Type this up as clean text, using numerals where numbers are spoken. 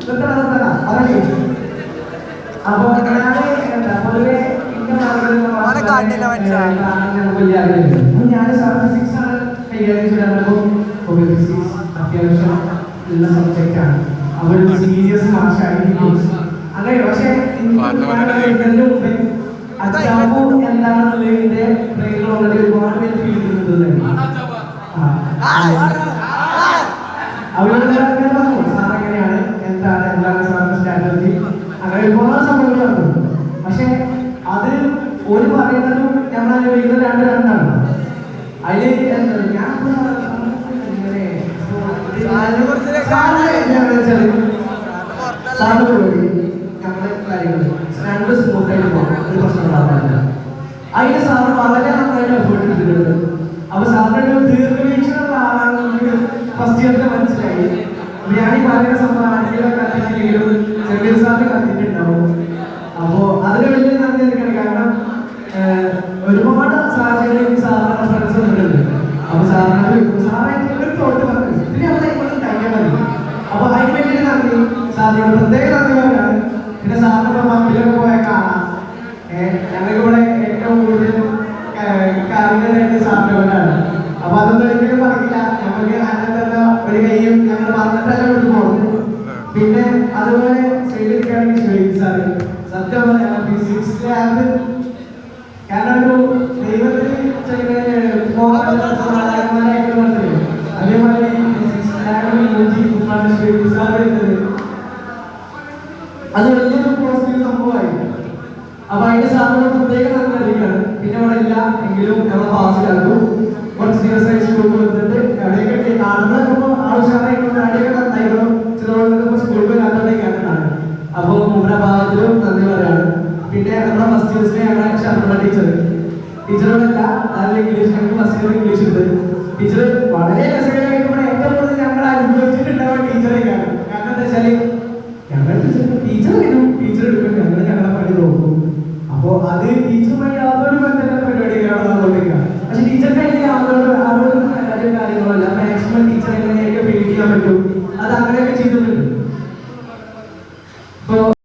അപ്പൊ ഞാൻ പൊതുവെ ഞാൻ ഫിസിക്സ് ആണ് കൈകാര്യം ചെയ്യാറുമ്പോൾ ഫിസിക്സ് അത്യാവശ്യം ഉള്ള സബ്ജക്റ്റ് ആണ്. അവർ സീരിയസ് മാർക്കായിരിക്കും അങ്ങനെ. പക്ഷെ ഇതിന്റെ മുമ്പേ അധ്യാപകം എന്താണെന്നുള്ളതിന്റെ ബ്രെയിനിൽ ഓൾറെഡി ഒരുപാട് പേര് ഫീൽ ചെയ്യുന്നത് അവരോട് സാർ എങ്ങനെയാണ് എന്താണ് സാറിന്റെ സ്ട്രാറ്റജി അങ്ങനെ ഒരുപാട് സംഭവങ്ങൾ നടന്നു. പക്ഷെ അത് ഒരു പറയുന്നതും നമ്മൾ അനുഭവിക്കുന്നത് രണ്ടാണ്. അതില് ഞാൻ രണ്ട് സ്മൂത്തായിട്ട് പോകാം, ഒരു പ്രശ്നങ്ങളാവില്ല. അതിന് സാറ് വളരെ നന്നായിട്ട് എഫേർട്ട് എടുത്തിട്ടുണ്ട്. അപ്പൊ സാറിന്റെ ദീർഘവീക്ഷണമുള്ള ആളാണെങ്കിൽ ഫസ്റ്റ് ഇയറിൽ മനസ്സിലായി. ഞാൻ ഈ പറയുന്ന സംഭവം ആരെങ്കിലും കത്തിച്ചില്ലെങ്കിലും ചെറിയ സാറിന് കത്തിട്ടുണ്ടാവും. അപ്പോ അതിന് വലിയ നന്ദി എടുക്കണം. കാരണം ഒരുപാട് സാഹചര്യങ്ങളിൽ സാറിന്റെ ഫ്രണ്ട്സ് വന്നിട്ടുണ്ട്. അപ്പൊ സാറിനോട് സാറെ ഒരു തോട്ട് പറഞ്ഞു പിന്നെ അവിടെ ഇപ്പോഴും കഴിയാൻ മതി. അപ്പൊ അതിന് വലിയൊരു നന്ദി സാറിനോട് പ്രത്യേക നന്ദി പറയാണ്. പിന്നെ സാറിന്റെ മമ്മിലൊക്കെ പോയ കാണാം. ഞങ്ങൾക്ക് ഇവിടെ ഏറ്റവും കൂടുതൽ കാര്യങ്ങളായിട്ട് സാറിനോടാണ്. അപ്പൊ അതൊന്നും ഒരിക്കലും പറയില്ല. ഞങ്ങൾക്ക് അന്നത്തെ ഒരു കൈയും ഞങ്ങൾ പറഞ്ഞിട്ടല്ല വിട്ടു പോകുന്നു. പിന്നെ അതുപോലെ ചെയ്തിരിക്കുകയാണെങ്കിൽ ശരി സാറ് സത്യം പറയാം ഫിസിക്സ് ലാബ് കാരണം ഒരു ദൈവത്തിൽ അതേമാതിരി ഫിസിക്സ് ലാബ് അത് വലിയൊരു പോസിറ്റീവ് സംഭവമായി. അപ്പൊ അതിന്റെ സാറിന് പ്രത്യേക നന്ദി അറിയിക്കുകയാണ്. പിന്നെ അവിടെ ഇല്ല എങ്കിലും ഞങ്ങൾ പാസിലാക്കും. കുറച്ച് ദിവസമായി സ്കൂളിൽ വന്നിട്ട് എവിടെയൊക്കെ കാണുന്ന ആവശ്യമായിട്ട് അവിടെയൊക്കെ നന്നായിരുന്നു. ചിലപ്പോൾ സ്കൂളിൽ വരാത്തവിടെ കേട്ടതാണ്. അപ്പോൾ നമ്മുടെ ഭാഗത്തിലും നന്ദി പറയാണ്. പിന്നെ നമ്മുടെ ഫസ്റ്റ് ഇയർസിനെ ഞങ്ങളെ ശർമ്മ ടീച്ചറോടല്ല അതായത് ഇംഗ്ലീഷ് ഞങ്ങൾക്ക് ഫസ്റ്റ് ഇയർ ഇംഗ്ലീഷ് ഉണ്ട്. ടീച്ചർ വളരെ രസകരമായിട്ട് ഇവിടെ ഏറ്റവും കൂടുതൽ ഞങ്ങൾ അനുഭവിച്ചിട്ടുണ്ടാവുക ടീച്ചറെയൊക്കെയാണ്. കാരണം എന്താ വെച്ചാല് ഞങ്ങൾ ടീച്ചർ വരും, ടീച്ചർ എടുക്കും, ഞങ്ങളെ പണി നോക്കും. അപ്പോ അത് ടീച്ചറുമായി യാതൊരു ബന്ധപ്പെട്ട പരിപാടികളാണ് നടന്നുകൊണ്ടിരിക്കുക. പക്ഷെ ടീച്ചർക്ക് അതിന് യാതൊരു കാര്യങ്ങളല്ല. മാക്സിമം ടീച്ചർ എങ്ങനെയൊക്കെ ഫീൽ ചെയ്യാൻ പറ്റും